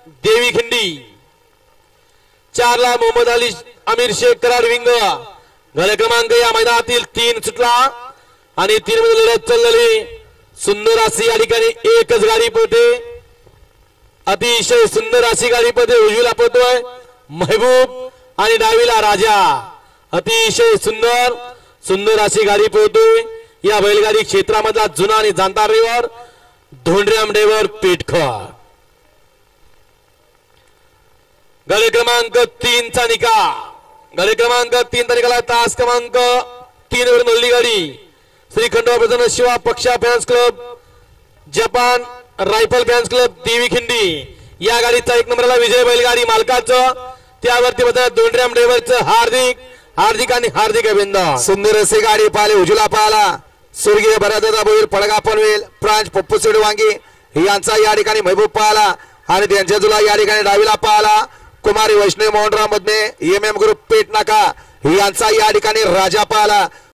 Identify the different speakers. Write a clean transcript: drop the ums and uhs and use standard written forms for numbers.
Speaker 1: देवी खिंडी, 4 ला मोहम्मद अली अमीर शेख कराड विंग। गड क्रमांक या मैदानातील 3 सुटला आणि 3 मध्ये लढत चाललेली सुंदर अशी या ठिकाणी एकच गाडी पळते, अतिशय सुंदर अशी गाडी पळते। उजवीला पळतोय महबूब आणि डावीला राजा, अतिशय सुंदर सुंदर अशी गाडी पळतोय। या बैलगाडी क्षेत्रामधला जुना आणि जाणता ड्रायव्हर धोंडराम ड्रायव्हर पेटखर। गड क्रमांक 3 चा निकाल, गड क्रमांक 3 चा निकाल तास क्रमांक 3 वर नोंदली गाडी श्री खंडोबा प्रसन्न शिवा पक्षा fans club, Japan rifle fans club देवी खिंडी। या गाडीचा 1 नंबरला विजय बैलगाडी मालकाचं, त्यावरती बदल धोंडराम ड्रायव्हरचं हार्दिक हार्दिक आणि हार्दिक अभिनंदन।
Speaker 2: सुंदर असे गाडी पाहिले, उजला पाहला स्वर्गीय भरतदादा भोईर, पडगा पनवेल, प्रांच पप्पू सोडवांगी यांचा या ठिकाणी महबूब पाहला आणि त्यांच्या जुला या ठिकाणी डावीला पाहला कुमारी वैष्णव मोहनराव मधने, MM ग्रुप पेट नाका यांचा या ठिकाणी राजा पाहला।